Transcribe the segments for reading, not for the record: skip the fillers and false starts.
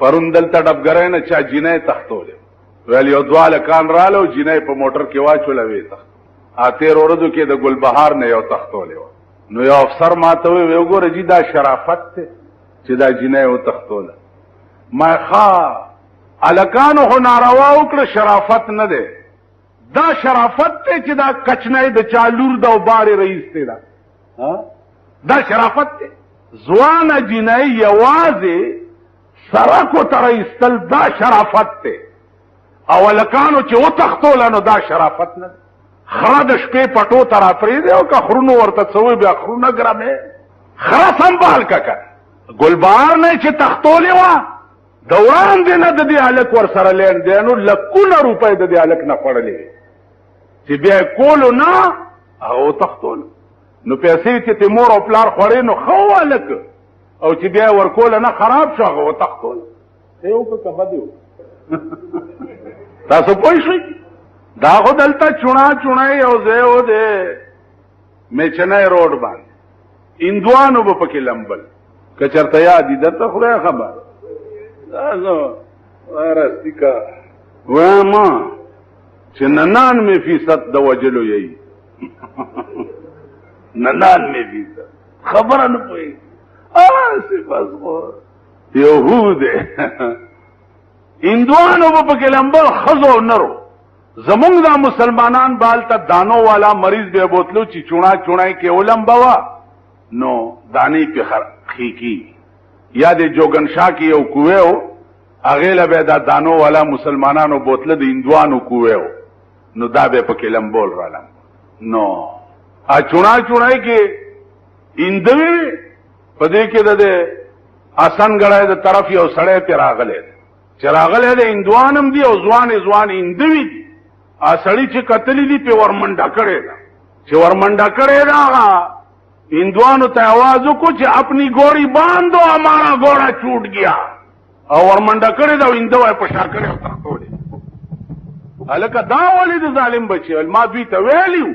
پرون دلته ډبګرۍ نه چا جینۍ تختولې ویل یو دوه هلکان راله او جینۍ په موټر کې واچوله ویې تخت 13 ورځو کې د ګلبهار نه یو تختولې وه نو یو افسر ما ته وویل وګوره جي دا شرافت دی چې دا جینۍ وتښتوله ما ښه هلکانو خو ناروا وکړه شرافت نه دی دا شرافت دی چې دا کچنۍ د چا لور ده او بارې رئیستې ده دا شرافت دی ځوانه جینۍ یوازې سرکو ته رئیستل دا شرافت دی او هلکانو چې وتښتوله نو دا شرافت نه دی خره د شپې پټو ته راپرېږدی او که خرونو ورته څه وایي بیا خرونه ګرمې خره سنبال که ګلبهار نه چې تښتولې وه د وړاندې نه د دې هلک ورسره لین دی نو لکونه روپۍ د دې هلک نه خوړلې وې چې بیا یې کولو نه هغه وتښتولو نو پیسې چې ته مور او پلار خوړې نو ښه و هلک او چې بیا یې ورکوله نه خراب شو هغه وتښتول ښه یې وکړه که بد یې تاسو پوه شئ دا خو دلته چوڼه یو ځای و دی میچنی روډ باندې هندوانو به پکې لمبل که چېرته یاد دي درته خدای خبر تاسو راستی که وایم چې 99% د وجلو یی 99% خبره نه پوهېږي بس خو یهود دی هندوانو به پکې لمبل ښځو او نرو زمونږ دا مسلمانان بال ته دانو والا مریض به بوتلو چې چوڼای کې ولمبوه نو دانې پې خیږي یا د جوګنشاه کې یو کوې و هغې له به دا دانو والا مسلمانانو بوتله د هندوانو کوې و نو دا به پکې لمبول رالم نو چوڼای کې هندوې په دې کې د حسن ګړی د طرف یو سړی پې راغلی دی چې راغلی دی هندوان هم دي او ځوان هندوي دي سړی چې کتلی دي پې ورمنډه کړې ده چې ورمنډه کړې ده هغه هندوانو ته आवाज وکړو چې اپنی ګوړی باندھو ہمارا گھوڑا چوٹ گیا او ورمنډه کړې ده او هندو یې په شا کړې او تښتولې هلکه دا ولې د ظالم بچی ما دوی ته ویلي وو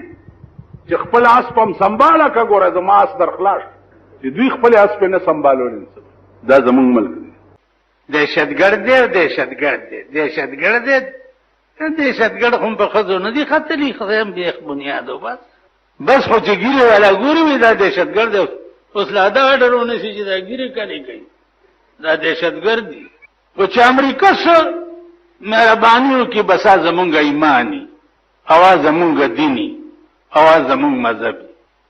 چې خپل آس په هم سنباله که ګوره زما آس در خلاص چې دوی خپل آس پې نه سنبالولی دا زمونږ ملک دی دهشتګرد دی او دهشتګرد دی دهشتګرد دی دهشتګرد خو په ښځو نه دي ختلي خدای هم بیخ بنیاد و بس خو چې ګیرې والا ګوري وي دا دهشتګرد دی اوس لا دغه ډرونه شي چې دا ګیرې کلې کوي دا دهشتګرد دي خو چې امریکا څه مهرباني وکړي بسا زمونږ ایماني اوا زمونږ دیني اوا زمونږ مذهبي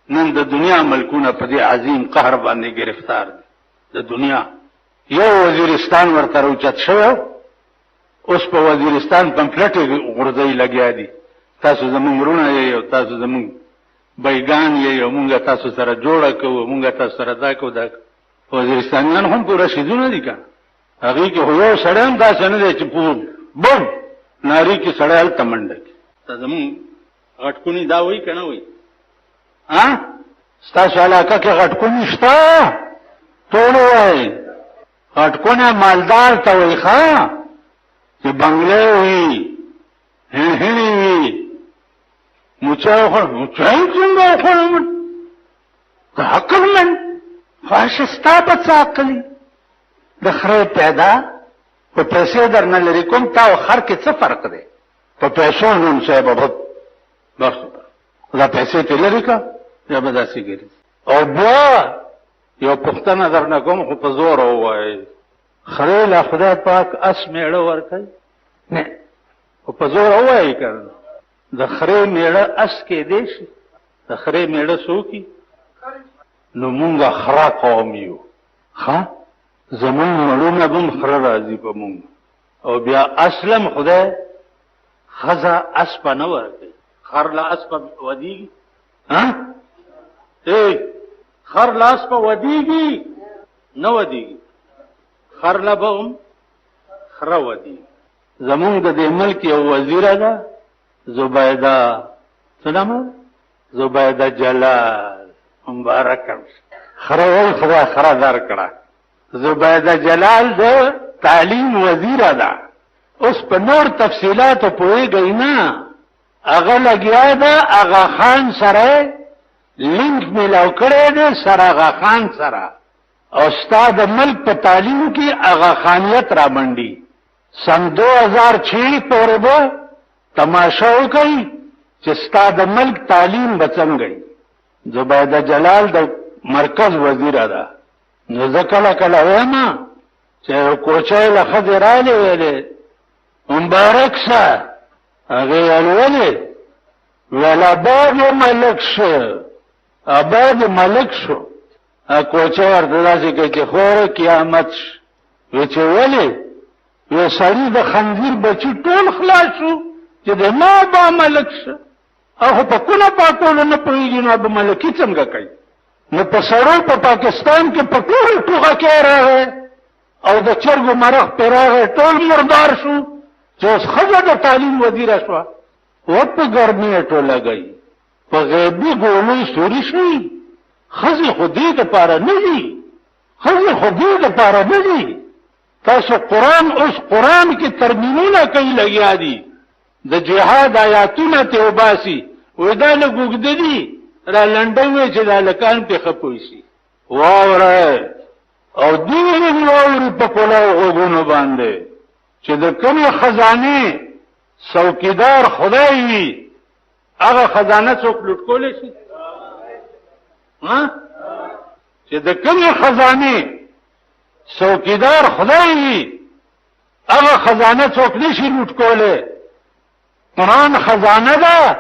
نن د دنیا ملکونه په دې عظیم قهر باندې گرفتار دي د دنیا یو وزیرستان ورته راوچت شوی اوس په وزیرستان پمفلټې غورځوي لګیا دي تاسو زمونږ وروڼه یې او تاسو زمونږ بیګان یې او مونږ تاسو سره جوړه کوو مونږ تاسو سره دا کوو دا وزیرستانیان هم پوره رشیدونه دي که هغې کې خو یو سړی هم داسې نه دی چې بم ناري کې سړی هلته منډه کړي دا زمونږ غټکوني دا وایي که نه وایي ستاسو علاقه کې غټکوني شته ټول وایي غټکونه مالدار ته وایي ښه چې بنګلې وي هڼې وي موچه وخوړ موچه یې څنګه وخوړم که عقلمن خواشه ستا په څه عقل د خره پیدا په پیسې در نه لري کوم تا او خر کې څه فرق دی په پیسو نوم صاحب بس دا پیسې ته لري که یا به داسې ګرځي او بیا یو پوښتنه درنه کوم خو په زور ووایئ خرې له خدای پاک اس میړه ورکوي نه خو په زور ووایئ که د خرې میړه اس کېدی شي د خرې میړه څوک نو مونږ خره قوم یو ښه زمونږ مړونه به هم خره راځي په مونږ او بیا اصلم خدای ښځه اسپه نه ورکوي خر له اسپه ودیږي خر له اسپه ودیږي نه ودیږي خر له به هم خره ودیږي زمونږ د دې ملک یو وزیره ده زبیده څه نامه زبیده جلال مبارکه خره وایي خدای خره درکړه زبیده جلال د تعلیم وزیره ده اوس په نور تفصیلاتو پوهېږئ نه هغه لګیا ده اغا خان سره لینک میلاو کړی دی سره اغا خان سره او ستا د ملک په تعلیم کې هغه خانیت را منډي. سن 2006 پورې به تماشا وکړي چې ستا د ملک تعلیم به څنګه وي. زبیده جلال د مرکز وزیر ده، نو زه کله کله وایم چې کوچی له ښځې راغلې ویلې مبارک شه، هغې ویل ولې؟ ویل اباد ملک شو، اباد ملک شو. کوچی ورته داسې کوي چې خوره قیامت شه. وی چې ولې؟ وی سړي د خنزیر بچي ټول خلاص شو چې د ما به ملک شه. او په کونه پاکولو نه پوهېږي نو به ملکي څنګه کوي؟ نو په سړو په پاکستان کې په ټول ټوغه کې راغی او د چرګو مرغ پې راغی، ټول مردار شو چې اوس ښځه د تعلیم وزیره شوه. و په ګرمي یې ټوله گئی، په غیبي ګولۍ سوري شوي. ښځې خو دې دپاره نه دي، ښځې خو دې دپاره نه دي. تاسو قرآن اوس قرآن کې ترمینونه کوي لګیا دي، د جهاد آیاتونه ترې وباسي، وایي دا لږ اوږده دي، را لنډه وی چې دا هلکان پې ښه پوه شي. واورئ او دې واوري په کلاو غوږونو باندې چې د کومې خزانې څوکیدار خدای وي، هغه خزانه څوک لوټ کولی شي؟ چې د کومې خزانې څوکیدار خدای وي، هغه خزانه څوک نشي لوټ کولی. قرآن خزانه ده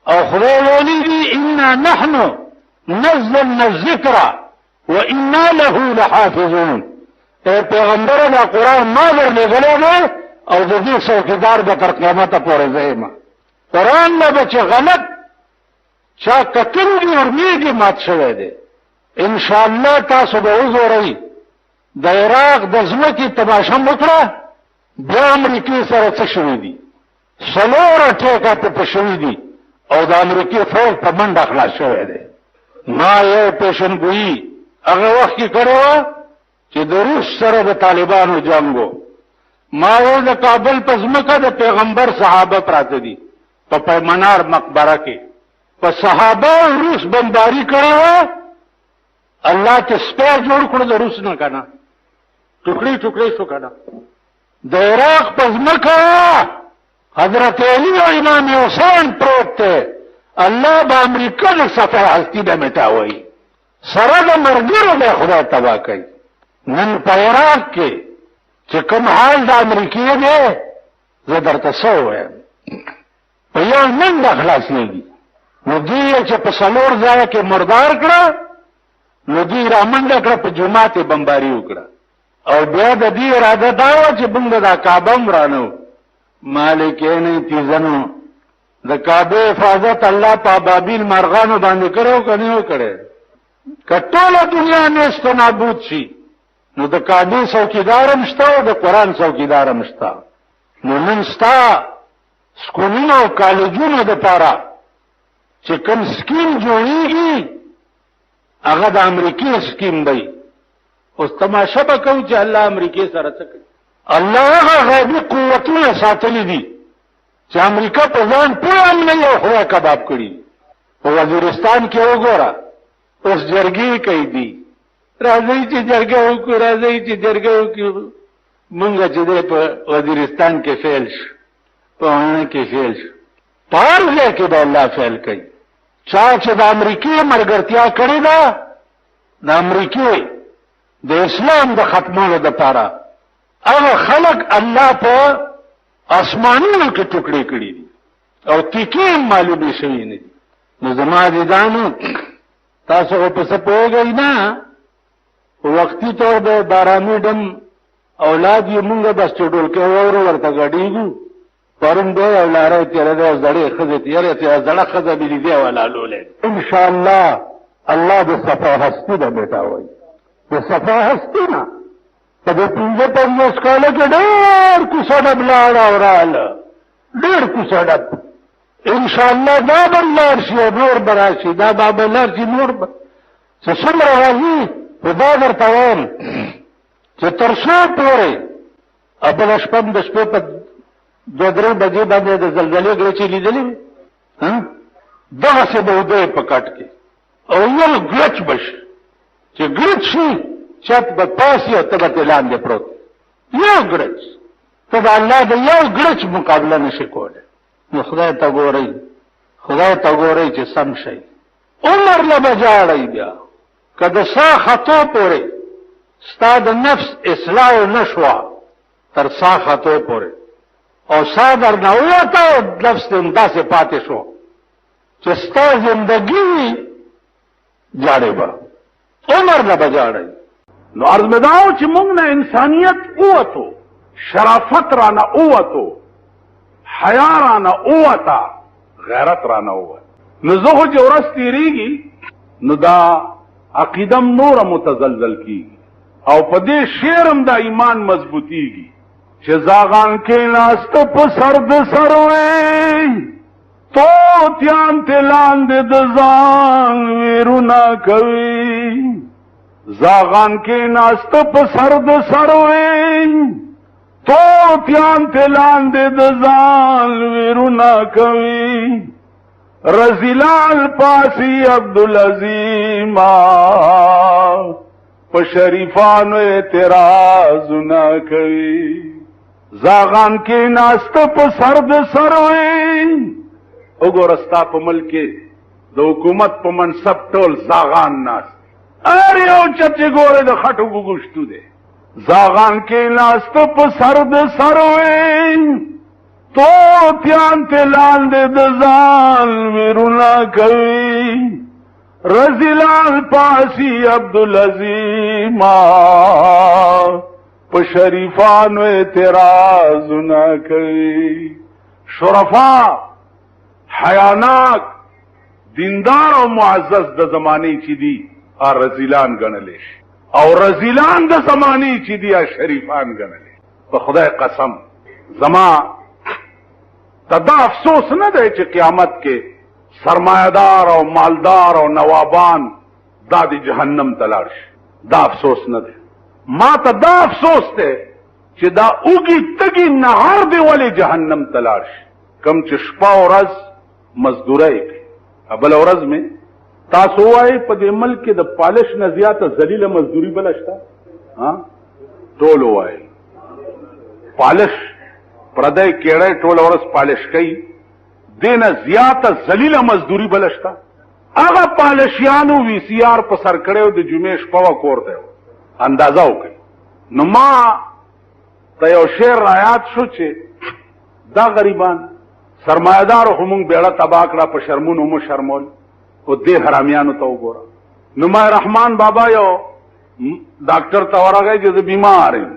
او خدای ویلي دي انا نحن نزلنا الذکر وانا له لحافظون. پیغمبر دا قرآن ما درلېږلی دی او د دې څوکیدار به تر قیامته پورې زه یم. قرآن نه به چې غلط چا کتل دي ورمېږي مات شوی دی. انشاءالله تاسو به وګورئ د عراق د ځمکې تماشه وکړه، بیا امریکې سره څه شوي دي. 4 ټیکه پې شوي دي او د امریکې فوج په منډه خلاص شوی دی. ما یو پیشنګویي هغه وخت کې کړې وه چې د روس سره د طالبانو جنګ و. ما ویل د کابل په ځمکه د پیغمبر صحابه پراته دي په پیمانار مقبره کې، په صحابه روس بمباري کړې وه. الله چې سپی جوړ کړو د روس نه که نه، ټوکړې ټوکړې شو که نه. د عراق په ځمکه حضرت علی او امام حسین پروت دی، الله به امریکا د سفر هستي به مټاوئ، سره د مرګرو به خدای تباه کوي. نن په عراق کې چې کوم حال د امریکې دی، زه درته څه ووایم، په یو منډه خلاصېږي. نو دوی چې په 4 ځایه کې مردار کړه، نو دوی را منډه کړه، په جومات یې بمباري وکړه. او بیا د دې اراده دا وه چې موږ دا کعبه هم رانه مالکین تیزنو د کعبه حفاظت الله په ابابیل مرغانو باندې کړو که نه کړی؟ که ټوله دنیا نیست و نابود شي نو د کعبې څوکیدار هم شته او د قرآن څوکیدار هم شته. نو نن ستا سکولونو او کالجونو دپاره چې کوم سکیم جوړېږي هغه د امریکې سکیم دی. اوس تماشه به کوو چې الله امریکې سره څه کوي. الله هغه غیبي قوتونه ساتلی دي چې امریکا په ځان پوه هم نه یو خدای کباب کړي. په وزیرستان کې وګوره اوس جرګې کوي دي، راځئ چې جرګه وکړو، راځئ چې جرګه وکړو. مونږ چې دی په وزیرستان کې فیل شو، په هغه کې فیل شو، په هر ځای کې به الله فیل کوي. چا چې د امریکې ملګرتیا کړې ده، د امریکې د اسلام د ختمولو دپاره، هغه خلق الله په اسمانونو کې ټوکړې کړي دي او تیکې معلومې شوي نه دي. نو زما عزیزانو تاسو خو په څه پوهېږئ نه، په وختي طور د باراني ډم اولاد یې مونږ بس چې ډولکۍ واورو ورته ګډېږو. پرون دی او لاره یې تېره دی او زړې ښځې تېرې تېره زړه ښځه مې لیدې او لالولی. انشاءالله الله د صفا هستي ده میټاوئ، د صفا هستي نه. په دې 55 کاله کې ډېر کوڅه ډب لاړه او راله، ډېر کوڅه ډب. انشاءالله دا به لاړ شي او نور به راشي، دا به لاړ شي نور به چې څومره راځي. خو دا درته وایم چې تر څو پورې بله شپه د شپې په 2-3 بجې باندې د زلزلې ګرچې لیدلې وي، دغسې به ودی په کټ کې او یو ګلچ به شي. چې ګلچ شي چت به پاسي او ته به لاندې پروت یو ګړچ ته د الله د یو ګړچ مقابله نشي کولی. نو خدای ته ګورئ چې سم شي. عمر له بجاړئ بیا که د سا خطو پورې ستا د نفس اصلاح نشوه تر سا خطو پورې او سا در نه ووته او نفس دې همداسې پاتې شو چې ستا زندګي جاړې به عمر له بجاړئ. نو عرض مې دا و چې موږ نه انسانیت اوتو، شرافت رانه اوتو، حیا رانه اوته، غیرت رانه اوت. نو زه خو چې ورځ تېرېږي نو دا عقیدم نوره متزلزل کیږي او په دې شعرم دا ایمان مضبوطیږي چې زاغان کې ناست په سر د سروي توتیان ته لاندې د ځان ویرونه کوي. زاغان کې ناست په سر د سروي توتیان ته لاندې د ځان ویرونه کوي. رزیلال پاسی عبدالعظیم په شریفانو اعتراض نه کوي. زاغان کې ناست په سر د سروي وګوره ستا په ملک کې د حکومت په منصب ټول زاغان ناست هر یو چت چې ګوره د خټو بګوشتو دی. زاغان کې ناست په سر د سروي توتیان ته لاندې د ځان ویرونه کوي. رزیلال پاسی عبدالعظیم په شریفانو اعتراض نه کوي. شرفا حیاناک دیندار او معزز د زمانه چې دي رزیلان ګڼلی شي او رزیلان د زمانه چې دي شریفان ګڼلی. په خدای قسم زما دا افسوس نه دی چې قیامت کې سرمایدار او مالدار او نوابان دا د جهنم ته لاړ شي. دا افسوس نه دی. ما ته دا افسوس دی چې دا اوږي تږي نهار دی ولې جهنم ته لاړ شي. کم چې شپه ورځ مزدورۍ کوي. بله ورځ مې تاسو ووایئ په دې ملک کې د پالش نه زیاته ذلیله مزدوري بله شته؟ ټول ووایئ پالش پردی کېړی ټوله ورځ پالش کوي دینه زیاته ذلیله مزدوري بله شته؟ هغه پالشیانو وی سی آر په سر کړی د جمعې شپه وه کور ته اندازه وکړي. نو ما ته یو شعر رایاد شو چې دا غریبان سرمایهدارو خو مونږ بیړه تباه کړه په شرمونو مو شرمول او دې حرامیانو ته وګوره. نو ما رحمان بابا یو ډاکټر ته ورغی چې زه بیمار یم.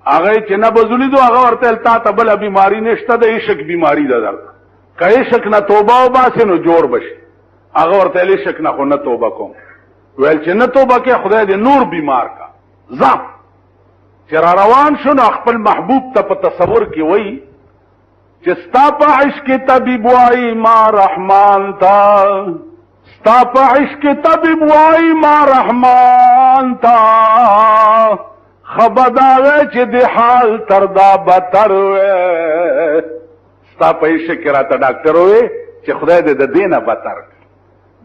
هغه چې نه بزولیدو هغه ورته تا ته بله بیماری نشته د عشق بیماری ده درته که عشق نه توبه وباسې نو جوړ بشي. هغه ورته ویل عشق نه خو نه توبه کوم. ویل چې نه توبه کې خدای دې نور بیمار کا. ځه چې را روان شو نو خپل محبوب ته په تصور کې وایي چې ستا په عشق طبیب وایي ما رحمان تا ستا په عشق طبیب وایي ما رحمان تا خبردار چې د حال تر دا بدتر وې. ستا په عشق کې راته ډاکټر وې چې خدای دې د دې نه بدتر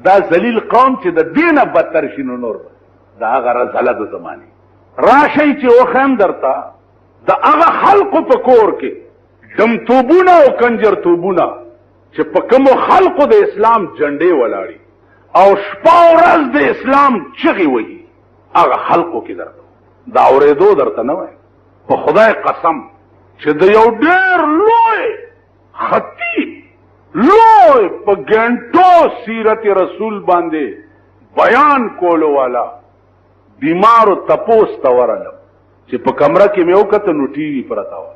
دا ذلیل قوم چې د دې نه بدتر شي نو نور دا هغه رذله د زمانې راشئ چې وښیم درته د هغه خلقو په کور کې دمتوبونه او کنجرتوبونه چې په کومو خلقو د اسلام جنډې ولاړي او شپه ورځ د اسلام چغې وهي هغه خلقو کې درته دا اورېدو درته نه وایم. په خدای قسم چې د یو ډېر لوی خطیب لوی په ګنټو سیرت رسول باندې بیان کولو والا بیمارو تپوس ته ورغلم چې په کمره کې مې وکتل نو ټي وي پرته وه.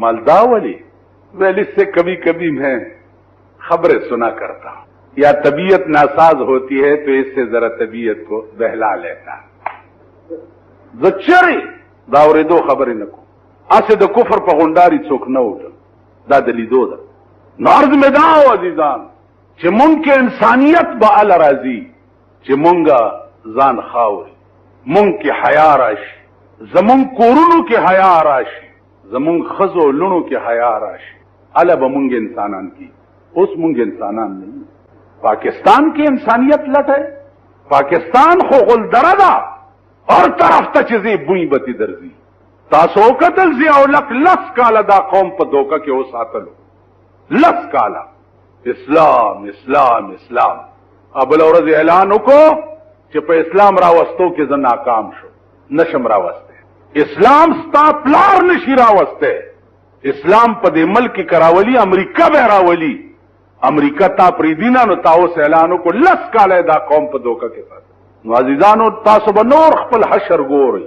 مالدا ولی ویل اس سے کبھی کبھی میں خبریں سنا کرتا ہوں یا طبیعت ناساز ہوتی ہے تو اس سے ذرا طبیعت کو بہلا لیتا. زچری دا اورېدو خبرې نه کوم. اسې د کفر په غونډاري څوک نه وټل. دا د لیدو ده. نو عرض مې دا و عزیزان چې مونږ کې انسانیت به اله راځي چې مونږه ځان خاوري مونږ کې حیا راشي زمونږ کورونو کې حیا راشي زمونږ ښځو لوڼو کې حیا راشي اله به مونږ انسانان کی. اوس مونږ انسانان نه یو. پاکستان کې انسانیت لټه پاکستان خو غلدره ده هر طرف ته چې ځې بوی به تې درځي. تاسو وکتل ضیاءالحق 10 کاله دا قوم په دوکه کې وساتلو. 10 کاله اسلام اسلام اسلام. بله ورځ اعلان وکړو چې په اسلام راوستو کې زه ناکام شو، نشم راوستی. اسلام ستا پلار نشي راوستی. اسلام په دې ملک کې کراولي، امریکا به راولي. امریکا تا پریدینا نو تا اوس اعلان وکړو 10 کاله دا قوم په دوکه کې ساتي. نو عزیزانو تاسو به نور خپل حشر ګورئ،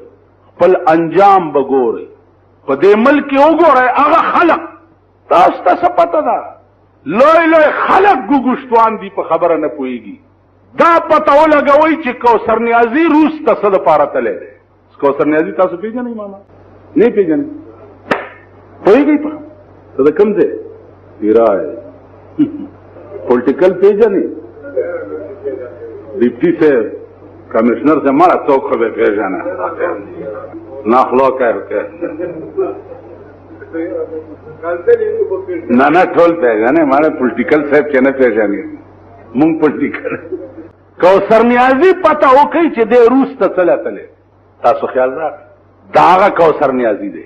خپل انجام به ګورئ. په دې ملک کې وګورئ هغه خلق تاسو ته څه پته ده؟ لوی لوی خلق ګوګشتوان دي، په خبره نه پوهېږي. دا پته ولګوئ چې کوثر نیازي روس ته څه دپاره تللی دی. کوثر نیازي تاسو پېژنئ؟ ماما نه پېژنئ؟ پوهېږئ په ته د کوم ځای پیرای پولیټیکل پیژنئ؟ ډیپټي صاحب کمشنر سے ماڑا څوک خو به پیژنه ناخلو کوي نه ټول پیژنه، ماڑا پولیټیکل صاحب چې نه پیژني. مونږ پولیټیکل کوثر نیازي پته وکړئ چې دی روس ته تللی. تاسو خیال راکړئ دا هغه کوثر نیازي دی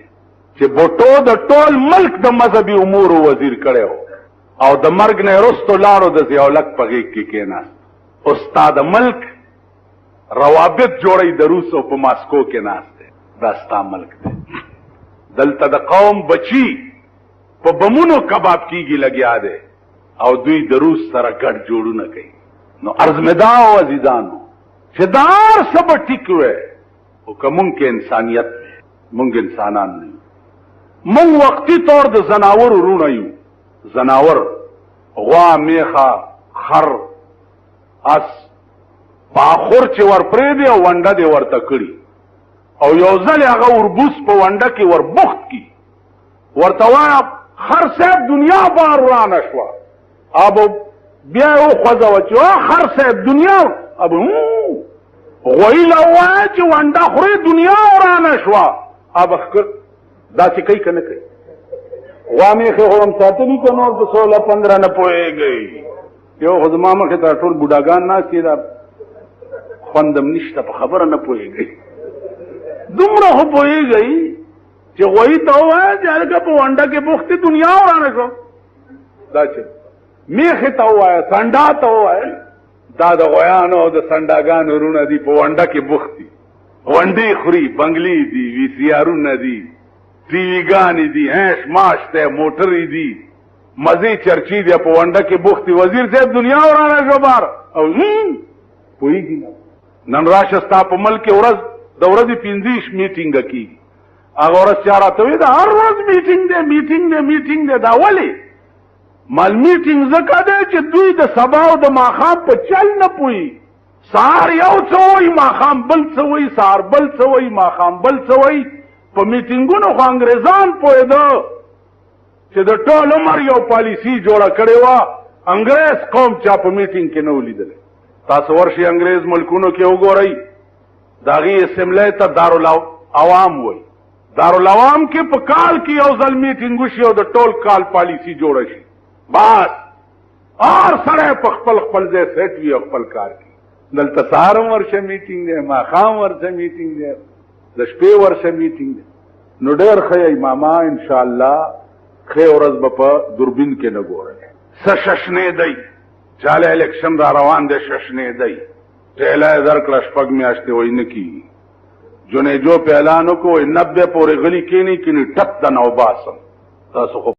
چې بوټو د ټول ملک د مذهبي امورو وزیر کړی و او د مرګ نه وروستو لاړو د ضیاءالحق په غېږ کې کېناست. استاد ملک روابط جوړی د روس او په ماسکو کې ناست دی. دا ستا ملک دی. دلته د قوم بچی په بمونو کباب کیږي لګیا دی او دوی د روس سره ګډ جوړونه کوي. نو عرض مې دا و عزیزانو چې دا هر څه به ټیک وی خو که مونږ کې انسانیت دی، مونږ انسانان نه یو. مونږ وقتي طور د زناورو رونه یو. زناور غوا، میخه، خر، اس باخور چې ورپرېږدي او ونډه دې ورته کړي او یو ځل هغه وربوس په ونډه کې وربخت کي، ورته وایه خر صاحب دنیا بار ورانه شوه. اب بیا یې وخوځوه چې خر صاحب دنیا اب غوی له ووایه چې ونډه خورې دنیا ورانه شوه. اب داسې کوي که نه کوي؟ غوا میخې خو هم ساتلي که نور په 16-15 نه پوهېږئ. یو خو زما مخې ته ټول بوډاګان ناست دي، دا خوندم نشته، په خبره نه پوهېږئ. دومره خو پوهېږئ چې غوی ته ووایه چې هلکه په ونډه کې بوختې دنیا ورانه شو. دا چې میخې ته ووایه، سنډا ته ووایه، دا د غویانو او د سنډاګانو رونه دي، په ونډه کې بوخت دي. ونډې خوري، بنګلې دي، وي سي آرونه دي، ټي وي ګانې دي، هیش ماش دی، موټرې دي، مزې چرچی دی، په ونډه کې بوخت دي. وزیر صاحب دنیا ورانه شو بار او پوهېږي نه. نن راشه ستا په ملک کې ورځ د ورځې 25 میټینګه کېږي. هغه ورځ چا راته وایي دا هر ورځ میټینګ دی میټینګ دی میټینګ دی. دا ولې؟ مال میټینګ ځکه دی چې دوی د سبا او د ماښام په چل نه پوهېږي. سهار یو څه وایي، ماښام بل څه وایي، سهار بل څه وایي، ماښام بل څه وایي. په میټینګونو خو انګریزان پوهېده چې د ټول عمر یو پالیسي جوړه کړې وه. انګریز قوم چا په میټینګ کې نه و لیدلی. تاسو ورشئ انګریز ملکونو کې وګورئ، د هغې اسمبلی ته دارالعوام وایي. دارالعوام کې په کال کې یو ځل میټینګ وشي او د ټول کال پالیسي جوړه شي. بس هر سړی په خپل خپل ځای سیټ وي او خپل کار کوي. دلته سهار هم ورشه میټینګ دی، ماښام ورشه میټینګ دی، د شپې ورشه میټینګ دی. نو ډېر ښه یې ماما انشاءالله ښې ورځ به په دوربین کې نه ګورئ. څه ششنېدی، چاله الیکشن را روان دی ششنېدی، ټیله یې درکړه 6 میاشتې وایي نه کېږي. جنیجو په اعلان وکړو 90 پورې غلي کېني کینی ټک د نو باسم. تاسو خو